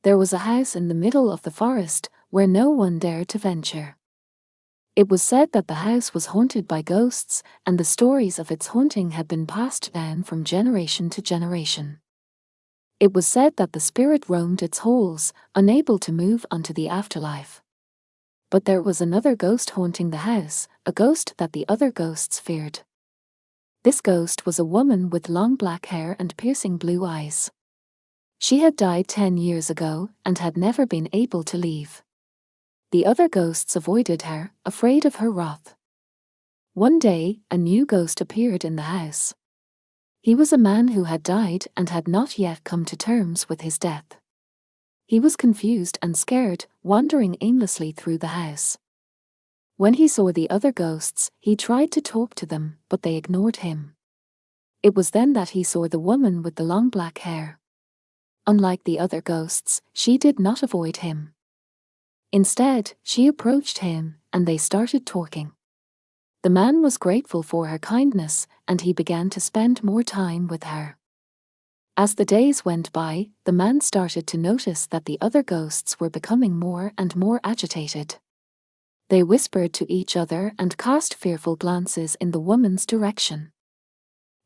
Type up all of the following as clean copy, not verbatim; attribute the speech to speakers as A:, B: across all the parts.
A: There was a house in the middle of the forest where no one dared to venture. It was said that the house was haunted by ghosts, and the stories of its haunting had been passed down from generation to generation. It was said that the spirit roamed its halls, unable to move onto the afterlife. But there was another ghost haunting the house, a ghost that the other ghosts feared. This ghost was a woman with long black hair and piercing blue eyes. She had died 10 years ago and had never been able to leave. The other ghosts avoided her, afraid of her wrath. One day, a new ghost appeared in the house. He was a man who had died and had not yet come to terms with his death. He was confused and scared, wandering aimlessly through the house. When he saw the other ghosts, he tried to talk to them, but they ignored him. It was then that he saw the woman with the long black hair. Unlike the other ghosts, she did not avoid him. Instead, she approached him, and they started talking. The man was grateful for her kindness, and he began to spend more time with her. As the days went by, the man started to notice that the other ghosts were becoming more and more agitated. They whispered to each other and cast fearful glances in the woman's direction.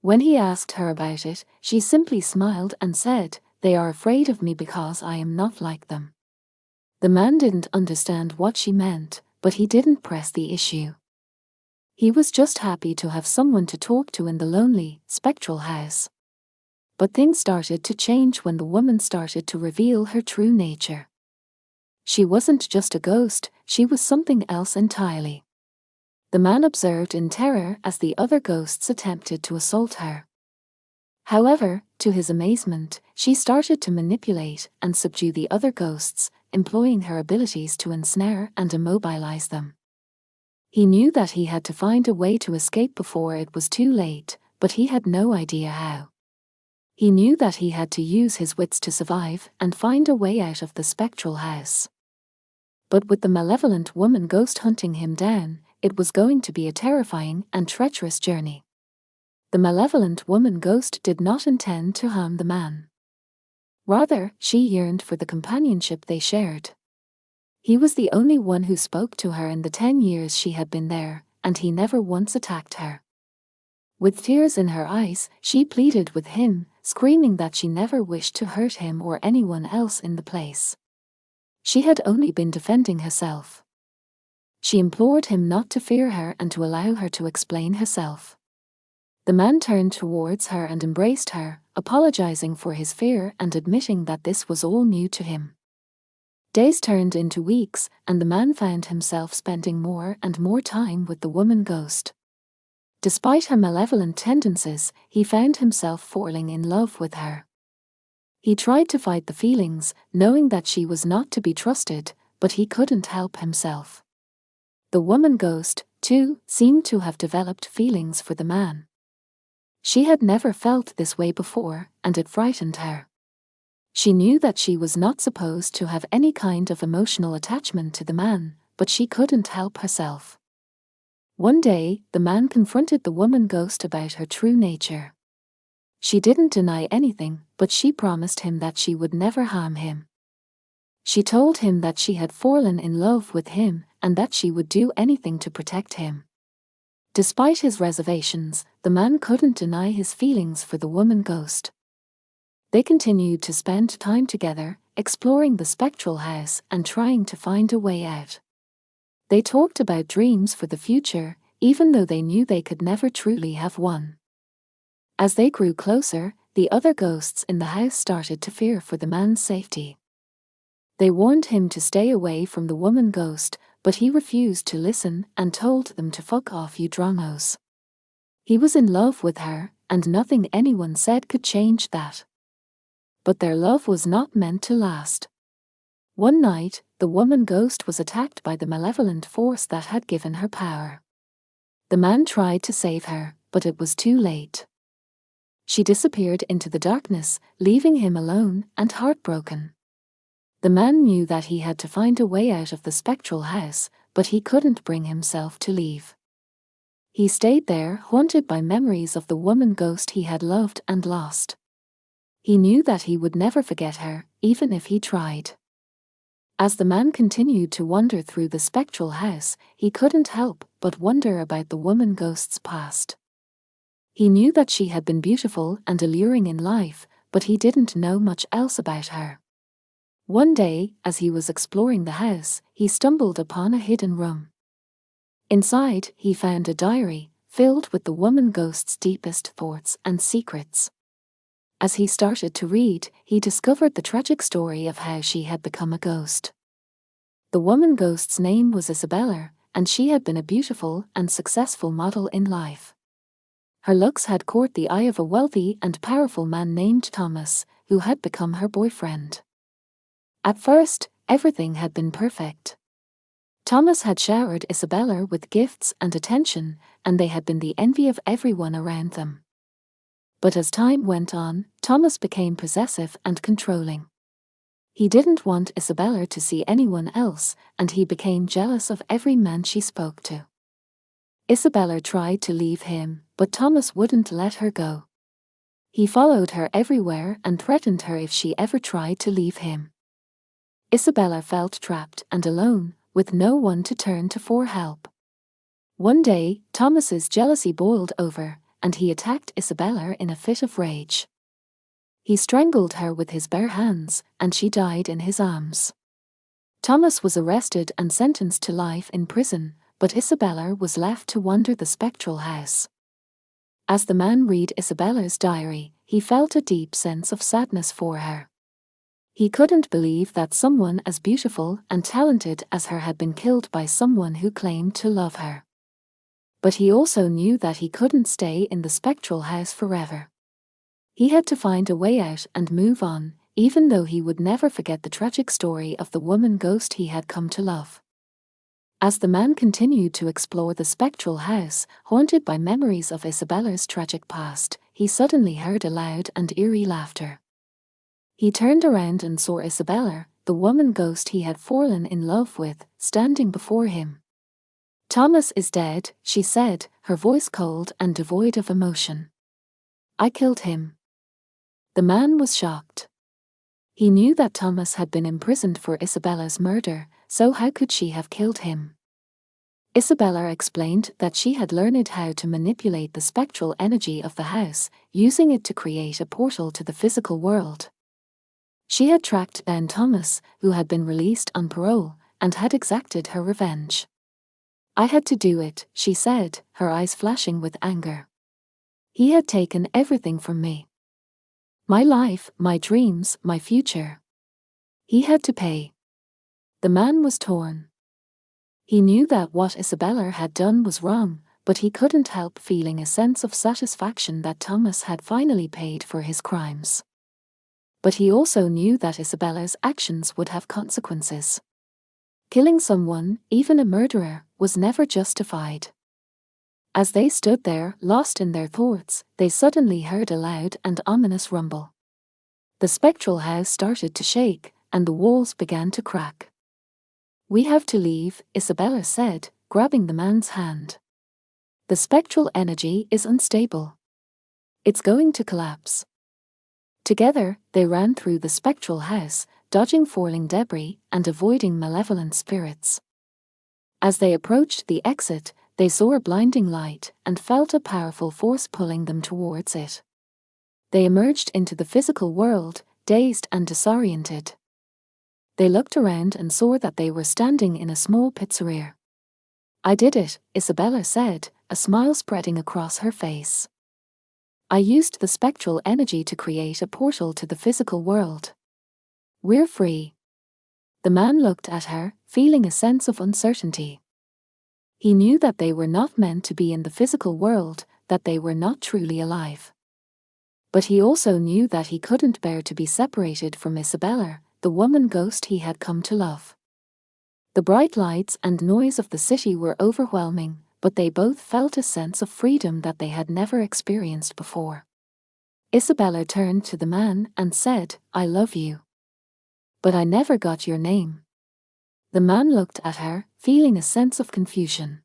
A: When he asked her about it, she simply smiled and said, "They are afraid of me because I am not like them." The man didn't understand what she meant, but he didn't press the issue. He was just happy to have someone to talk to in the lonely, spectral house. But things started to change when the woman started to reveal her true nature. She wasn't just a ghost, she was something else entirely. The man observed in terror as the other ghosts attempted to assault her. However, to his amazement, she started to manipulate and subdue the other ghosts, employing her abilities to ensnare and immobilize them. He knew that he had to find a way to escape before it was too late, but he had no idea how. He knew that he had to use his wits to survive and find a way out of the spectral house. But with the malevolent woman ghost hunting him down, it was going to be a terrifying and treacherous journey. The malevolent woman ghost did not intend to harm the man. Rather, she yearned for the companionship they shared. He was the only one who spoke to her in the 10 years she had been there, and he never once attacked her. With tears in her eyes, she pleaded with him, screaming that she never wished to hurt him or anyone else in the place. She had only been defending herself. She implored him not to fear her and to allow her to explain herself. The man turned towards her and embraced her, apologizing for his fear and admitting that this was all new to him. Days turned into weeks, and the man found himself spending more and more time with the woman ghost. Despite her malevolent tendencies, he found himself falling in love with her. He tried to fight the feelings, knowing that she was not to be trusted, but he couldn't help himself. The woman ghost, too, seemed to have developed feelings for the man. She had never felt this way before, and it frightened her. She knew that she was not supposed to have any kind of emotional attachment to the man, but she couldn't help herself. One day, the man confronted the woman ghost about her true nature. She didn't deny anything, but she promised him that she would never harm him. She told him that she had fallen in love with him and that she would do anything to protect him. Despite his reservations, the man couldn't deny his feelings for the woman ghost. They continued to spend time together, exploring the spectral house and trying to find a way out. They talked about dreams for the future, even though they knew they could never truly have one. As they grew closer, the other ghosts in the house started to fear for the man's safety. They warned him to stay away from the woman ghost, but he refused to listen and told them to fuck off, you drongos. He was in love with her, and nothing anyone said could change that. But their love was not meant to last. One night, the woman ghost was attacked by the malevolent force that had given her power. The man tried to save her, but it was too late. She disappeared into the darkness, leaving him alone and heartbroken. The man knew that he had to find a way out of the spectral house, but he couldn't bring himself to leave. He stayed there, haunted by memories of the woman ghost he had loved and lost. He knew that he would never forget her, even if he tried. As the man continued to wander through the spectral house, he couldn't help but wonder about the woman ghost's past. He knew that she had been beautiful and alluring in life, but he didn't know much else about her. One day, as he was exploring the house, he stumbled upon a hidden room. Inside, he found a diary, filled with the woman ghost's deepest thoughts and secrets. As he started to read, he discovered the tragic story of how she had become a ghost. The woman ghost's name was Isabella, and she had been a beautiful and successful model in life. Her looks had caught the eye of a wealthy and powerful man named Thomas, who had become her boyfriend. At first, everything had been perfect. Thomas had showered Isabella with gifts and attention, and they had been the envy of everyone around them. But as time went on, Thomas became possessive and controlling. He didn't want Isabella to see anyone else, and he became jealous of every man she spoke to. Isabella tried to leave him, but Thomas wouldn't let her go. He followed her everywhere and threatened her if she ever tried to leave him. Isabella felt trapped and alone, with no one to turn to for help. One day, Thomas's jealousy boiled over, and he attacked Isabella in a fit of rage. He strangled her with his bare hands, and she died in his arms. Thomas was arrested and sentenced to life in prison, but Isabella was left to wander the spectral house. As the man read Isabella's diary, he felt a deep sense of sadness for her. He couldn't believe that someone as beautiful and talented as her had been killed by someone who claimed to love her. But he also knew that he couldn't stay in the spectral house forever. He had to find a way out and move on, even though he would never forget the tragic story of the woman ghost he had come to love. As the man continued to explore the spectral house, haunted by memories of Isabella's tragic past, he suddenly heard a loud and eerie laughter. He turned around and saw Isabella, the woman ghost he had fallen in love with, standing before him. "Thomas is dead," she said, her voice cold and devoid of emotion. "I killed him." The man was shocked. He knew that Thomas had been imprisoned for Isabella's murder, so how could she have killed him? Isabella explained that she had learned how to manipulate the spectral energy of the house, using it to create a portal to the physical world. She had tracked down Thomas, who had been released on parole, and had exacted her revenge. "I had to do it," she said, her eyes flashing with anger. "He had taken everything from me. My life, my dreams, my future. He had to pay." The man was torn. He knew that what Isabella had done was wrong, but he couldn't help feeling a sense of satisfaction that Thomas had finally paid for his crimes. But he also knew that Isabella's actions would have consequences. Killing someone, even a murderer, was never justified. As they stood there, lost in their thoughts, they suddenly heard a loud and ominous rumble. The spectral house started to shake, and the walls began to crack. "We have to leave," Isabella said, grabbing the man's hand. "The spectral energy is unstable. It's going to collapse." Together, they ran through the spectral house, dodging falling debris and avoiding malevolent spirits. As they approached the exit, they saw a blinding light and felt a powerful force pulling them towards it. They emerged into the physical world, dazed and disoriented. They looked around and saw that they were standing in a small pizzeria. "I did it," Isabella said, a smile spreading across her face. "I used the spectral energy to create a portal to the physical world. We're free." The man looked at her, feeling a sense of uncertainty. He knew that they were not meant to be in the physical world, that they were not truly alive. But he also knew that he couldn't bear to be separated from Isabella, the woman ghost he had come to love. The bright lights and noise of the city were overwhelming, but they both felt a sense of freedom that they had never experienced before. Isabella turned to the man and said, "I love you. But I never got your name." The man looked at her, feeling a sense of confusion.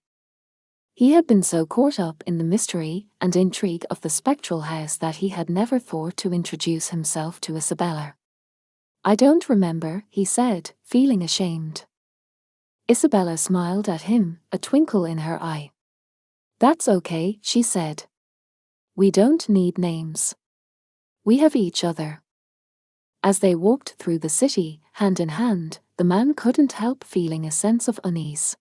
A: He had been so caught up in the mystery and intrigue of the spectral house that he had never thought to introduce himself to Isabella. "I don't remember," he said, feeling ashamed. Isabella smiled at him, a twinkle in her eye. "That's okay," she said. "We don't need names. We have each other." As they walked through the city, hand in hand, the man couldn't help feeling a sense of unease.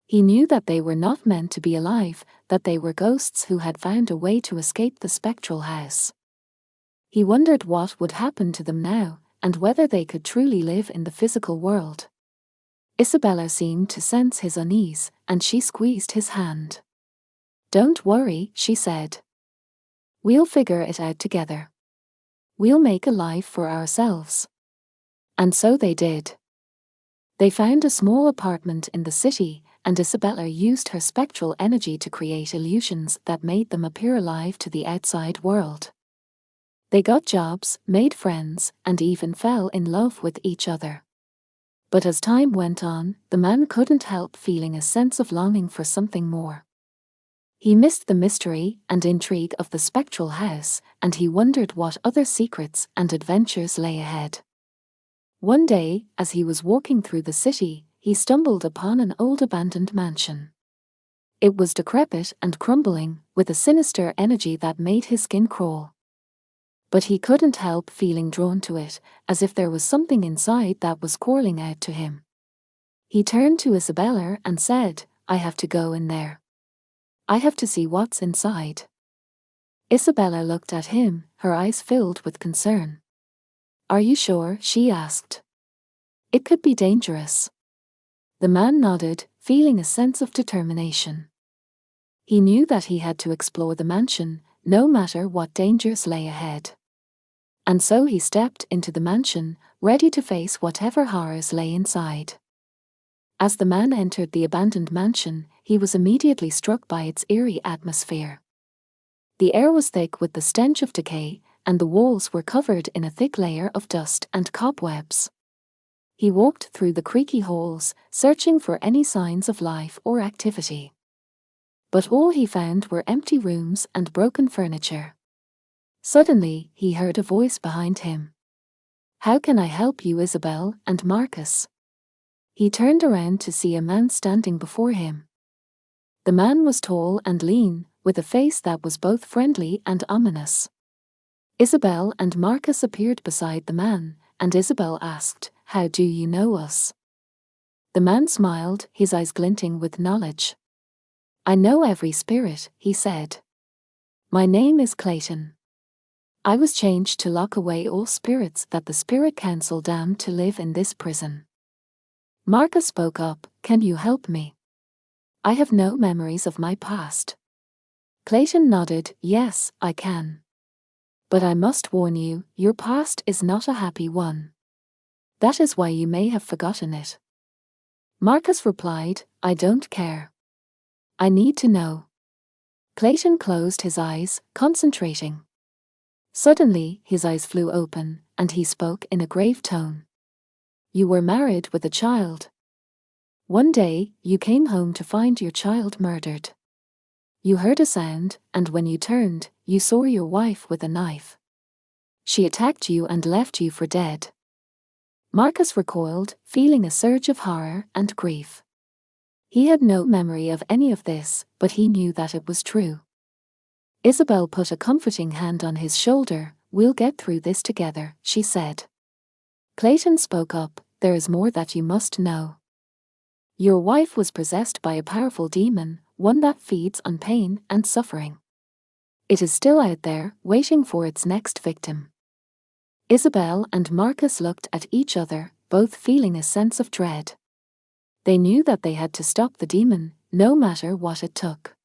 A: He knew that they were not meant to be alive, that they were ghosts who had found a way to escape the spectral house. He wondered what would happen to them now, and whether they could truly live in the physical world. Isabella seemed to sense his unease, and she squeezed his hand. "Don't worry," she said. "We'll figure it out together. We'll make a life for ourselves." And so they did. They found a small apartment in the city, and Isabella used her spectral energy to create illusions that made them appear alive to the outside world. They got jobs, made friends, and even fell in love with each other. But as time went on, the man couldn't help feeling a sense of longing for something more. He missed the mystery and intrigue of the spectral house, and he wondered what other secrets and adventures lay ahead. One day, as he was walking through the city, he stumbled upon an old abandoned mansion. It was decrepit and crumbling, with a sinister energy that made his skin crawl. But he couldn't help feeling drawn to it, as if there was something inside that was calling out to him. He turned to Isabella and said, "I have to go in there. I have to see what's inside." Isabella looked at him, her eyes filled with concern. "Are you sure?" she asked. "It could be dangerous." The man nodded, feeling a sense of determination. He knew that he had to explore the mansion, no matter what dangers lay ahead. And so he stepped into the mansion, ready to face whatever horrors lay inside. As the man entered the abandoned mansion, he was immediately struck by its eerie atmosphere. The air was thick with the stench of decay, and the walls were covered in a thick layer of dust and cobwebs. He walked through the creaky halls, searching for any signs of life or activity. But all he found were empty rooms and broken furniture. Suddenly, he heard a voice behind him. "How can I help you, Isabel and Marcus?" He turned around to see a man standing before him. The man was tall and lean, with a face that was both friendly and ominous. Isabel and Marcus appeared beside the man, and Isabel asked, "How do you know us?" The man smiled, his eyes glinting with knowledge. "I know every spirit," he said. "My name is Clayton. I was changed to lock away all spirits that the Spirit Council damned to live in this prison." Marcus spoke up, "Can you help me? I have no memories of my past." Clayton nodded, "Yes, I can. But I must warn you, your past is not a happy one. That is why you may have forgotten it." Marcus replied, "I don't care. I need to know." Clayton closed his eyes, concentrating. Suddenly, his eyes flew open, and he spoke in a grave tone. "You were married with a child. One day, you came home to find your child murdered. You heard a sound, and when you turned, you saw your wife with a knife. She attacked you and left you for dead." Marcus recoiled, feeling a surge of horror and grief. He had no memory of any of this, but he knew that it was true. Isabel put a comforting hand on his shoulder. "We'll get through this together," she said. Clayton spoke up, "There is more that you must know. Your wife was possessed by a powerful demon, one that feeds on pain and suffering. It is still out there, waiting for its next victim." Isabel and Marcus looked at each other, both feeling a sense of dread. They knew that they had to stop the demon, no matter what it took.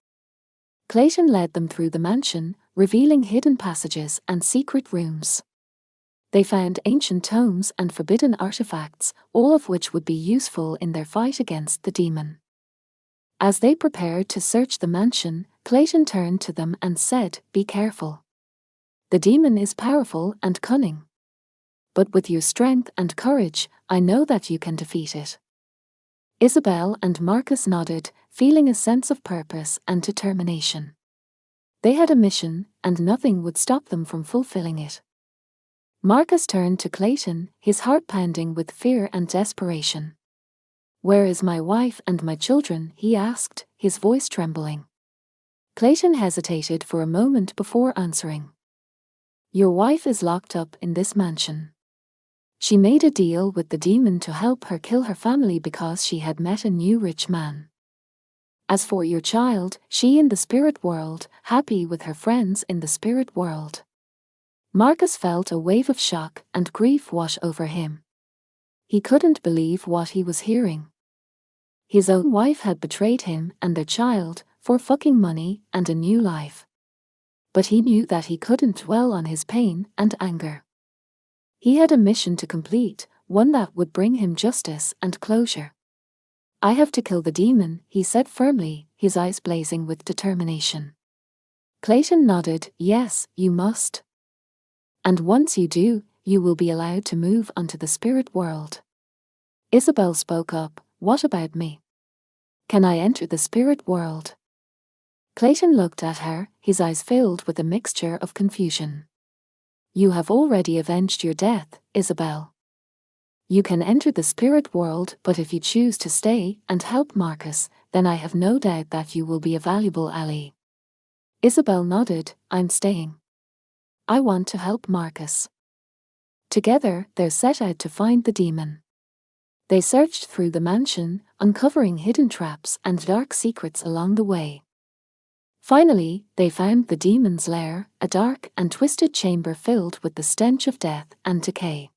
A: Clayton led them through the mansion, revealing hidden passages and secret rooms. They found ancient tomes and forbidden artifacts, all of which would be useful in their fight against the demon. As they prepared to search the mansion, Clayton turned to them and said, "Be careful. The demon is powerful and cunning. But with your strength and courage, I know that you can defeat it." Isabel and Marcus nodded, feeling a sense of purpose and determination. They had a mission, and nothing would stop them from fulfilling it. Marcus turned to Clayton, his heart pounding with fear and desperation. "Where is my wife and my children?" he asked, his voice trembling. Clayton hesitated for a moment before answering. "Your wife is locked up in this mansion. She made a deal with the demon to help her kill her family because she had met a new rich man. As for your child, she in the spirit world, happy with her friends in the spirit world." Marcus felt a wave of shock and grief wash over him. He couldn't believe what he was hearing. His own wife had betrayed him and their child for fucking money and a new life. But he knew that he couldn't dwell on his pain and anger. He had a mission to complete, one that would bring him justice and closure. "I have to kill the demon," he said firmly, his eyes blazing with determination. Clayton nodded. "Yes, you must. And once you do, you will be allowed to move onto the spirit world." Isabel spoke up. "What about me? Can I enter the spirit world?" Clayton looked at her, his eyes filled with a mixture of confusion. "You have already avenged your death, Isabel. You can enter the spirit world, but if you choose to stay and help Marcus, then I have no doubt that you will be a valuable ally." Isabel nodded. "I'm staying. I want to help Marcus." Together, they set out to find the demon. They searched through the mansion, uncovering hidden traps and dark secrets along the way. Finally, they found the demon's lair, a dark and twisted chamber filled with the stench of death and decay.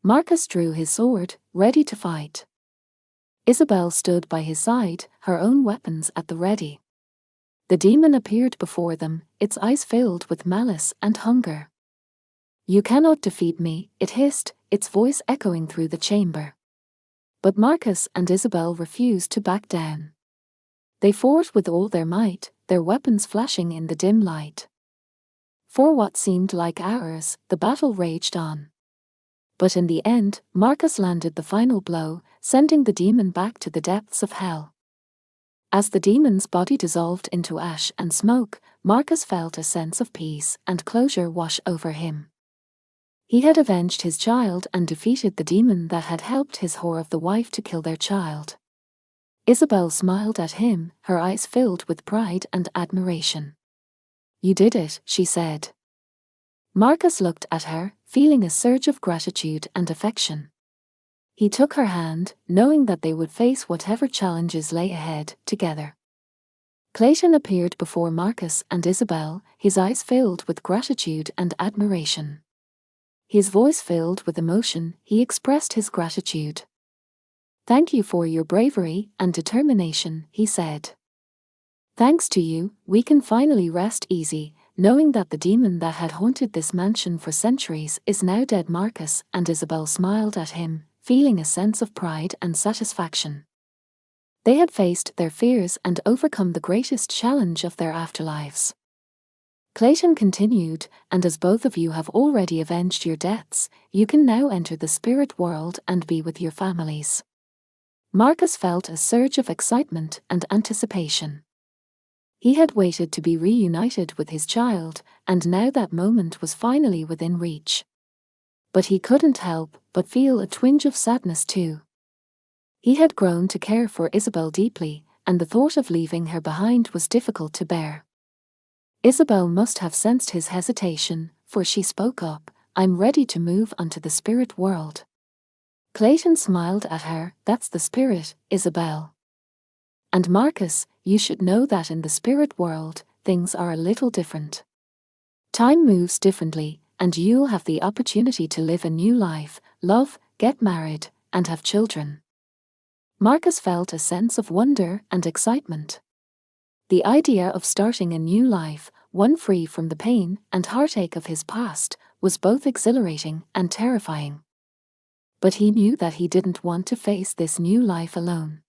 A: Marcus drew his sword, ready to fight. Isabel stood by his side, her own weapons at the ready. The demon appeared before them, its eyes filled with malice and hunger. "You cannot defeat me," it hissed, its voice echoing through the chamber. But Marcus and Isabel refused to back down. They fought with all their might, their weapons flashing in the dim light. For what seemed like hours, the battle raged on. But in the end, Marcus landed the final blow, sending the demon back to the depths of hell. As the demon's body dissolved into ash and smoke, Marcus felt a sense of peace and closure wash over him. He had avenged his child and defeated the demon that had helped his whore of the wife to kill their child. Isabel smiled at him, her eyes filled with pride and admiration. "You did it," she said. Marcus looked at her, feeling a surge of gratitude and affection. He took her hand, knowing that they would face whatever challenges lay ahead, together. Clayton appeared before Marcus and Isabel, his eyes filled with gratitude and admiration. His voice filled with emotion, he expressed his gratitude. "Thank you for your bravery and determination," he said. "Thanks to you, we can finally rest easy, knowing that the demon that had haunted this mansion for centuries is now dead." Marcus and Isabel smiled at him, feeling a sense of pride and satisfaction. They had faced their fears and overcome the greatest challenge of their afterlives. Clayton continued, "And as both of you have already avenged your deaths, you can now enter the spirit world and be with your families." Marcus felt a surge of excitement and anticipation. He had waited to be reunited with his child, and now that moment was finally within reach. But he couldn't help but feel a twinge of sadness too. He had grown to care for Isabel deeply, and the thought of leaving her behind was difficult to bear. Isabel must have sensed his hesitation, for she spoke up, "I'm ready to move onto the spirit world." Clayton smiled at her. "That's the spirit, Isabel. And Marcus, you should know that in the spirit world, things are a little different. Time moves differently, and you'll have the opportunity to live a new life, love, get married, and have children." Marcus felt a sense of wonder and excitement. The idea of starting a new life, one free from the pain and heartache of his past, was both exhilarating and terrifying. But he knew that he didn't want to face this new life alone.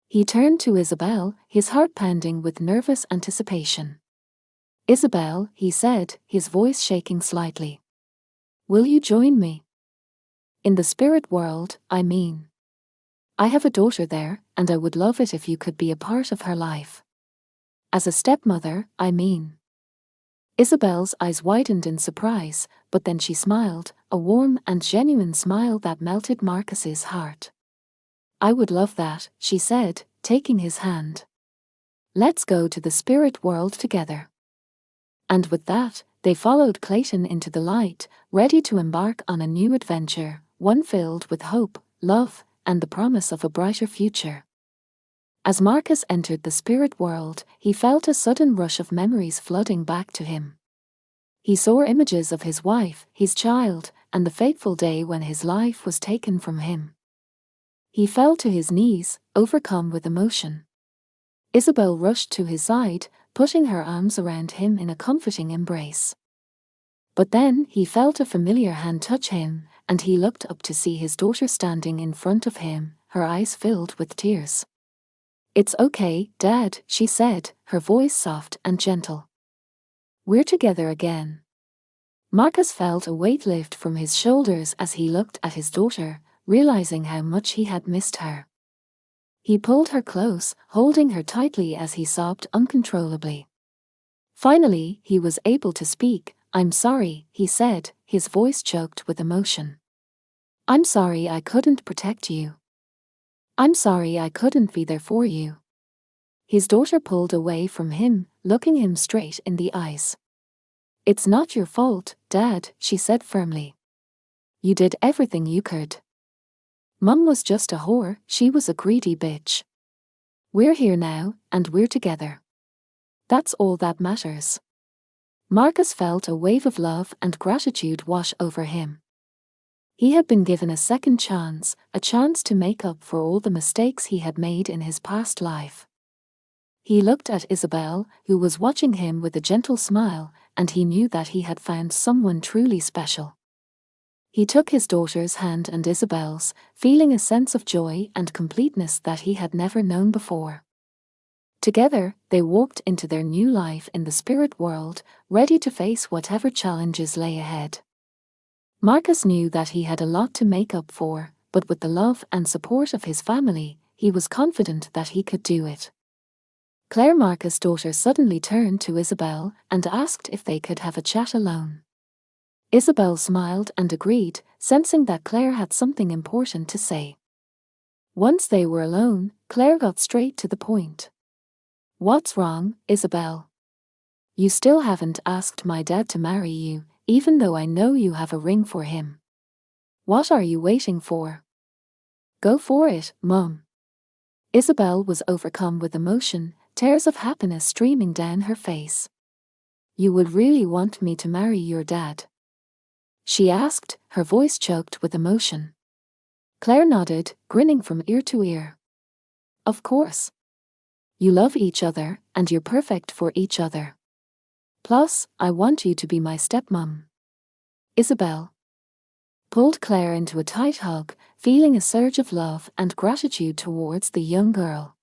A: He turned to Isabel, his heart pounding with nervous anticipation. "Isabel," he said, his voice shaking slightly. "Will you join me? In the spirit world, I mean." I have a daughter there, and I would love it if you could be a part of her life. As a stepmother, I mean. Isabel's eyes widened in surprise, but then she smiled, a warm and genuine smile that melted Marcus's heart. I would love that, she said, taking his hand. Let's go to the spirit world together. And with that, they followed Clayton into the light, ready to embark on a new adventure, one filled with hope, love, and the promise of a brighter future. As Marcus entered the spirit world, he felt a sudden rush of memories flooding back to him. He saw images of his wife, his child, and the fateful day when his life was taken from him. He fell to his knees, overcome with emotion. Isabel rushed to his side, putting her arms around him in a comforting embrace. But then he felt a familiar hand touch him, and he looked up to see his daughter standing in front of him, her eyes filled with tears. It's okay, Dad, she said, her voice soft and gentle. We're together again. Marcus felt a weight lift from his shoulders as he looked at his daughter, realizing how much he had missed her. He pulled her close, holding her tightly as he sobbed uncontrollably. Finally, he was able to speak. I'm sorry, he said, his voice choked with emotion. I'm sorry I couldn't protect you. I'm sorry I couldn't be there for you. His daughter pulled away from him, looking him straight in the eyes. It's not your fault, Dad, she said firmly. You did everything you could. Mum was just a whore, she was a greedy bitch. We're here now, and we're together. That's all that matters. Marcus felt a wave of love and gratitude wash over him. He had been given a second chance, a chance to make up for all the mistakes he had made in his past life. He looked at Isabel, who was watching him with a gentle smile, and he knew that he had found someone truly special. He took his daughter's hand and Isabel's, feeling a sense of joy and completeness that he had never known before. Together, they walked into their new life in the spirit world, ready to face whatever challenges lay ahead. Marcus knew that he had a lot to make up for, but with the love and support of his family, he was confident that he could do it. Claire, Marcus' daughter, suddenly turned to Isabel and asked if they could have a chat alone. Isabel smiled and agreed, sensing that Claire had something important to say. Once they were alone, Claire got straight to the point. What's wrong, Isabel? You still haven't asked my dad to marry you, even though I know you have a ring for him. What are you waiting for? Go for it, Mum. Isabel was overcome with emotion, tears of happiness streaming down her face. You would really want me to marry your dad? She asked, her voice choked with emotion. Claire nodded, grinning from ear to ear. Of course. You love each other, and you're perfect for each other. Plus, I want you to be my stepmom. Isabel pulled Claire into a tight hug, feeling a surge of love and gratitude towards the young girl.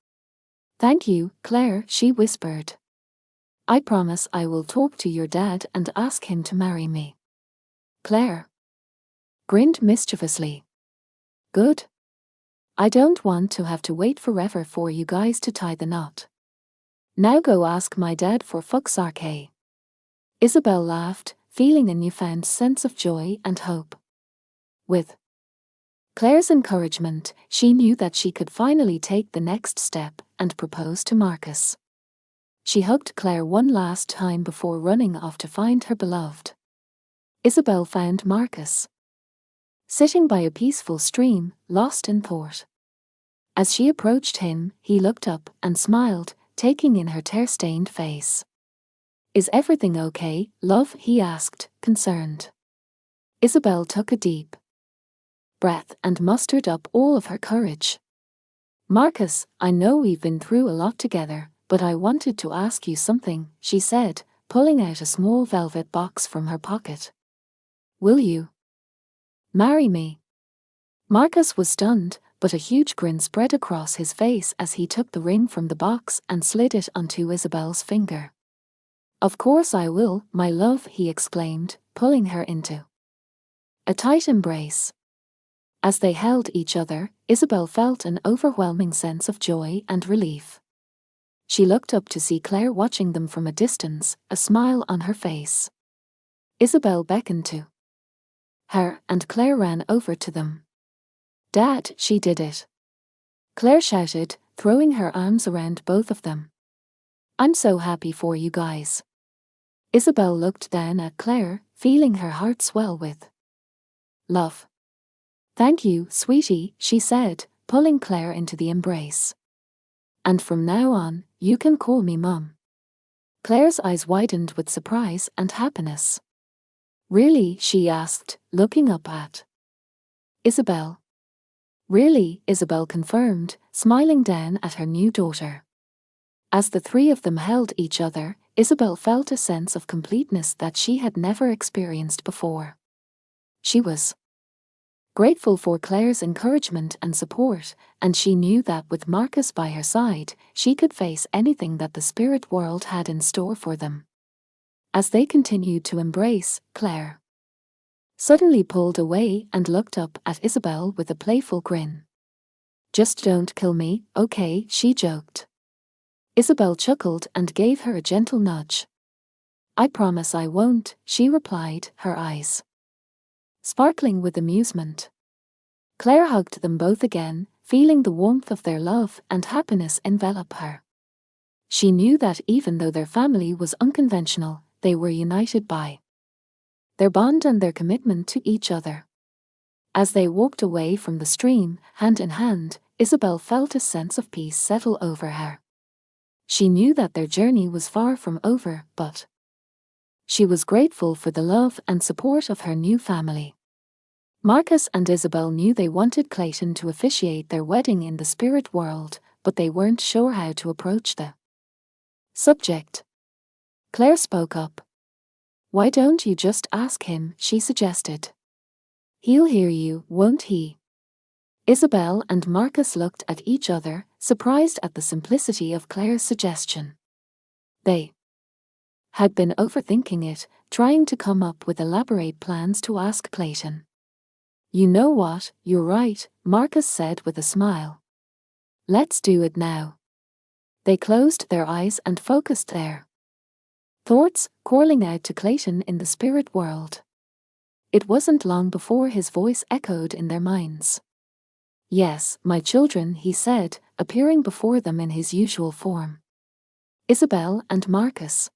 A: Thank you, Claire, she whispered. I promise I will talk to your dad and ask him to marry me. Claire grinned mischievously. Good. I don't want to have to wait forever for you guys to tie the knot. Now go ask my dad for fuck's sake. Isabel laughed, feeling a newfound sense of joy and hope. With Claire's encouragement, she knew that she could finally take the next step and propose to Marcus. She hugged Claire one last time before running off to find her beloved. Isabel found Marcus sitting by a peaceful stream, lost in thought. As she approached him, he looked up and smiled, taking in her tear-stained face. Is everything okay, love? He asked, concerned. Isabel took a deep breath and mustered up all of her courage. Marcus, I know we've been through a lot together, but I wanted to ask you something, she said, pulling out a small velvet box from her pocket. Will you marry me? Marcus was stunned, but a huge grin spread across his face as he took the ring from the box and slid it onto Isabel's finger. Of course I will, my love, he exclaimed, pulling her into a tight embrace. As they held each other, Isabel felt an overwhelming sense of joy and relief. She looked up to see Claire watching them from a distance, a smile on her face. Isabel beckoned to her, and Claire ran over to them. "Dad, she did it!" Claire shouted, throwing her arms around both of them. "I'm so happy for you guys." Isabel looked down at Claire, feeling her heart swell with love. "Thank you, sweetie," she said, pulling Claire into the embrace. "And from now on, you can call me Mum." Claire's eyes widened with surprise and happiness. "Really?" she asked, looking up at Isabel. "Really," Isabel confirmed, smiling down at her new daughter. As the three of them held each other, Isabel felt a sense of completeness that she had never experienced before. She was grateful for Claire's encouragement and support, and she knew that with Marcus by her side, she could face anything that the spirit world had in store for them. As they continued to embrace, Claire suddenly pulled away and looked up at Isabel with a playful grin. "Just don't kill me, okay?" she joked. Isabel chuckled and gave her a gentle nudge. "I promise I won't," she replied, her eyes sparkling with amusement. Claire hugged them both again, feeling the warmth of their love and happiness envelop her. She knew that even though their family was unconventional, they were united by their bond and their commitment to each other. As they walked away from the stream, hand in hand, Isabel felt a sense of peace settle over her. She knew that their journey was far from over, but she was grateful for the love and support of her new family. Marcus and Isabel knew they wanted Clayton to officiate their wedding in the spirit world, but they weren't sure how to approach the subject. Claire spoke up. "Why don't you just ask him?" she suggested. "He'll hear you, won't he?" Isabel and Marcus looked at each other, surprised at the simplicity of Claire's suggestion. They had been overthinking it, trying to come up with elaborate plans to ask Clayton. "You know what, you're right," Marcus said with a smile. "Let's do it now." They closed their eyes and focused their thoughts, calling out to Clayton in the spirit world. It wasn't long before his voice echoed in their minds. "Yes, my children," he said, appearing before them in his usual form. Isabel and Marcus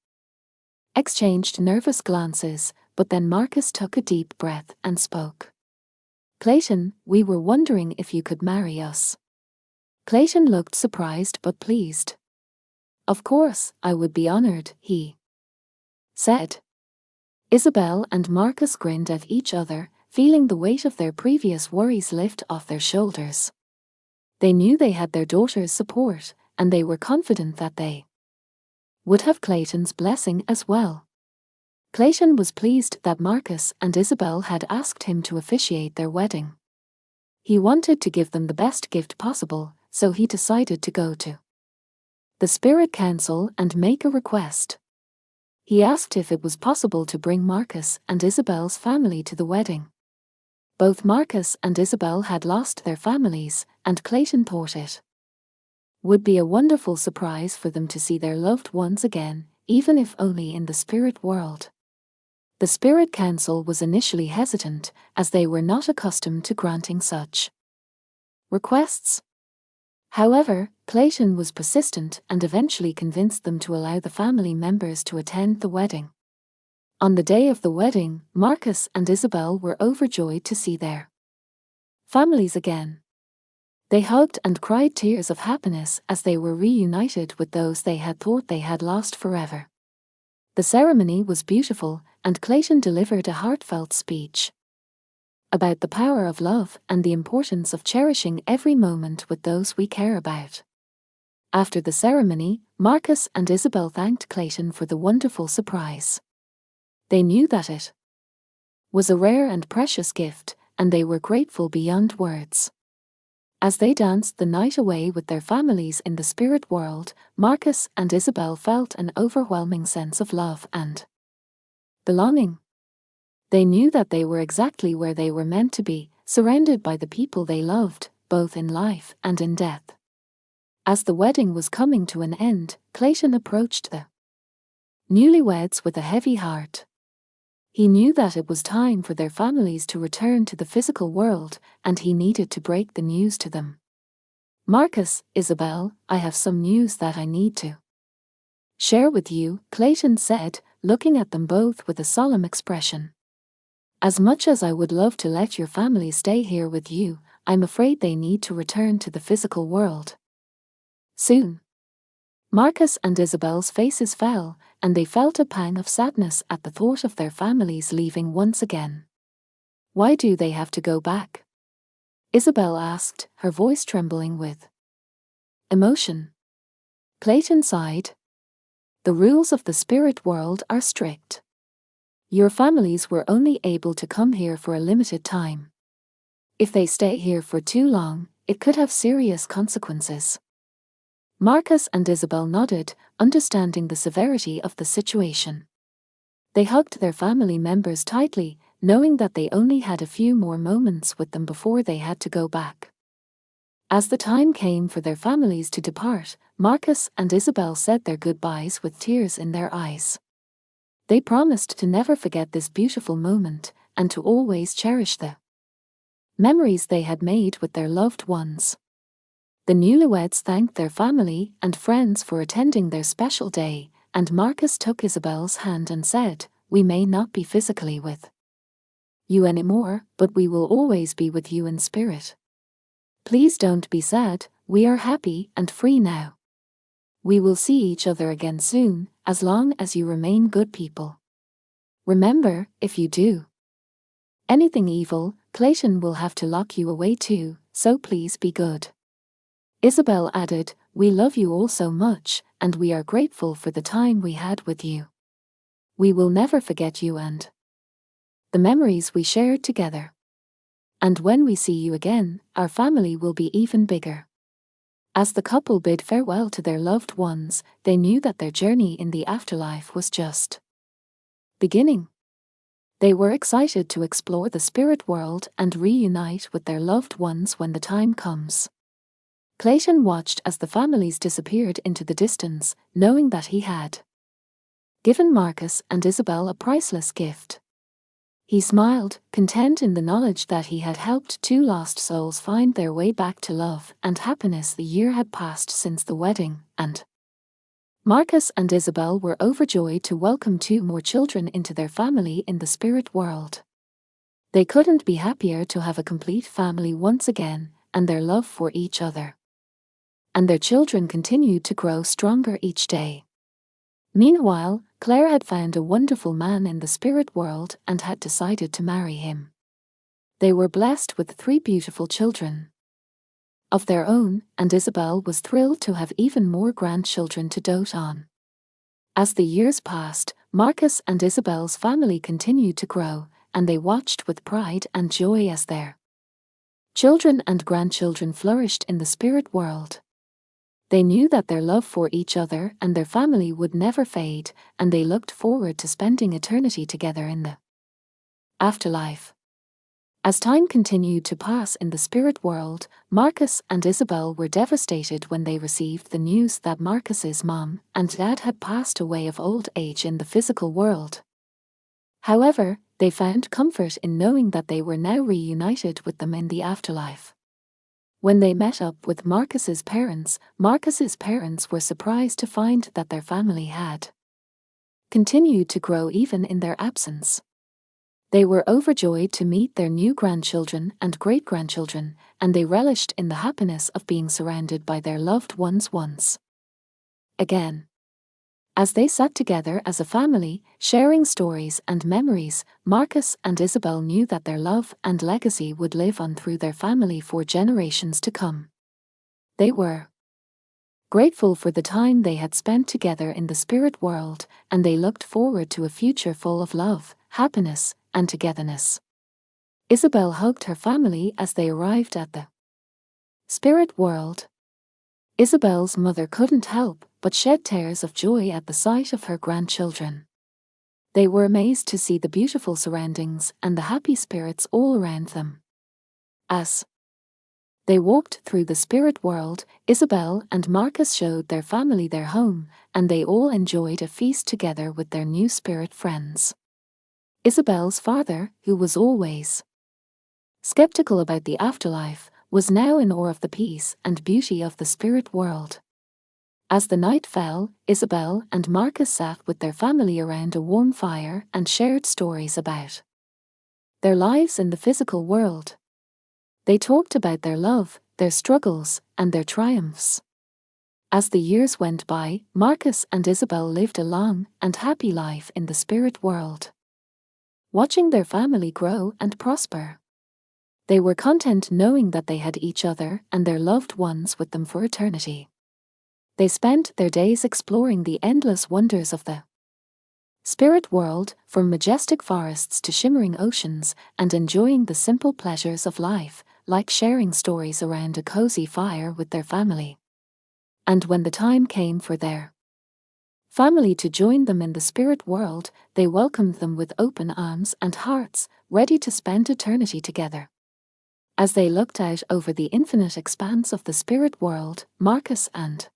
A: exchanged nervous glances, but then Marcus took a deep breath and spoke. "Clayton, we were wondering if you could marry us." Clayton looked surprised but pleased. "Of course, I would be honored," he said. Isabel and Marcus grinned at each other, feeling the weight of their previous worries lift off their shoulders. They knew they had their daughter's support, and they were confident that they would have Clayton's blessing as well. Clayton was pleased that Marcus and Isabel had asked him to officiate their wedding. He wanted to give them the best gift possible, so he decided to go to the Spirit Council and make a request. He asked if it was possible to bring Marcus and Isabel's family to the wedding. Both Marcus and Isabel had lost their families, and Clayton thought it would be a wonderful surprise for them to see their loved ones again, even if only in the spirit world. The Spirit Council was initially hesitant, as they were not accustomed to granting such requests. However, Clayton was persistent and eventually convinced them to allow the family members to attend the wedding. On the day of the wedding, Marcus and Isabel were overjoyed to see their families again. They hugged and cried tears of happiness as they were reunited with those they had thought they had lost forever. The ceremony was beautiful, and Clayton delivered a heartfelt speech about the power of love and the importance of cherishing every moment with those we care about. After the ceremony, Marcus and Isabel thanked Clayton for the wonderful surprise. They knew that it was a rare and precious gift, and they were grateful beyond words. As they danced the night away with their families in the spirit world, Marcus and Isabel felt an overwhelming sense of love and belonging. They knew that they were exactly where they were meant to be, surrounded by the people they loved, both in life and in death. As the wedding was coming to an end, Clayton approached the newlyweds with a heavy heart. He knew that it was time for their families to return to the physical world, and he needed to break the news to them. "Marcus, Isabel, I have some news that I need to share with you," Clayton said, looking at them both with a solemn expression. "As much as I would love to let your family stay here with you, I'm afraid they need to return to the physical world soon." Marcus and Isabel's faces fell, and they felt a pang of sadness at the thought of their families leaving once again. "Why do they have to go back?" Isabel asked, her voice trembling with emotion. Clayton sighed. "The rules of the spirit world are strict. Your families were only able to come here for a limited time. If they stay here for too long, it could have serious consequences." Marcus and Isabel nodded, understanding the severity of the situation. They hugged their family members tightly, knowing that they only had a few more moments with them before they had to go back. As the time came for their families to depart, Marcus and Isabel said their goodbyes with tears in their eyes. They promised to never forget this beautiful moment, and to always cherish the memories they had made with their loved ones. The newlyweds thanked their family and friends for attending their special day, and Marcus took Isabel's hand and said, "We may not be physically with you anymore, but we will always be with you in spirit. Please don't be sad, we are happy and free now. We will see each other again soon, as long as you remain good people. Remember, if you do anything evil, Clayton will have to lock you away too, so please be good." Isabel added, "We love you all so much, and we are grateful for the time we had with you. We will never forget you and the memories we shared together. And when we see you again, our family will be even bigger." As the couple bid farewell to their loved ones, they knew that their journey in the afterlife was just beginning. They were excited to explore the spirit world and reunite with their loved ones when the time comes. Clayton watched as the families disappeared into the distance, knowing that he had given Marcus and Isabel a priceless gift. He smiled, content in the knowledge that he had helped two lost souls find their way back to love and happiness. The year had passed since the wedding, and Marcus and Isabel were overjoyed to welcome two more children into their family in the spirit world. They couldn't be happier to have a complete family once again, and their love for each other and their children continued to grow stronger each day. Meanwhile, Claire had found a wonderful man in the spirit world and had decided to marry him. They were blessed with 3 beautiful children of their own, and Isabel was thrilled to have even more grandchildren to dote on. As the years passed, Marcus and Isabel's family continued to grow, and they watched with pride and joy as their children and grandchildren flourished in the spirit world. They knew that their love for each other and their family would never fade, and they looked forward to spending eternity together in the afterlife. As time continued to pass in the spirit world, Marcus and Isabel were devastated when they received the news that Marcus's mom and dad had passed away of old age in the physical world. However, they found comfort in knowing that they were now reunited with them in the afterlife. When they met up with Marcus's parents were surprised to find that their family had continued to grow even in their absence. They were overjoyed to meet their new grandchildren and great-grandchildren, and they relished in the happiness of being surrounded by their loved ones once again. As they sat together as a family, sharing stories and memories, Marcus and Isabel knew that their love and legacy would live on through their family for generations to come. They were grateful for the time they had spent together in the spirit world, and they looked forward to a future full of love, happiness, and togetherness. Isabel hugged her family as they arrived at the spirit world. Isabel's mother couldn't help but shed tears of joy at the sight of her grandchildren. They were amazed to see the beautiful surroundings and the happy spirits all around them. As they walked through the spirit world, Isabel and Marcus showed their family their home, and they all enjoyed a feast together with their new spirit friends. Isabel's father, who was always skeptical about the afterlife, was now in awe of the peace and beauty of the spirit world. As the night fell, Isabel and Marcus sat with their family around a warm fire and shared stories about their lives in the physical world. They talked about their love, their struggles, and their triumphs. As the years went by, Marcus and Isabel lived a long and happy life in the spirit world, watching their family grow and prosper. They were content knowing that they had each other and their loved ones with them for eternity. They spent their days exploring the endless wonders of the spirit world, from majestic forests to shimmering oceans, and enjoying the simple pleasures of life, like sharing stories around a cozy fire with their family. And when the time came for their family to join them in the spirit world, they welcomed them with open arms and hearts, ready to spend eternity together. As they looked out over the infinite expanse of the spirit world, Marcus and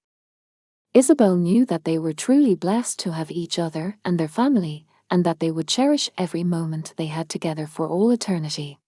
A: Isabel knew that they were truly blessed to have each other and their family, and that they would cherish every moment they had together for all eternity.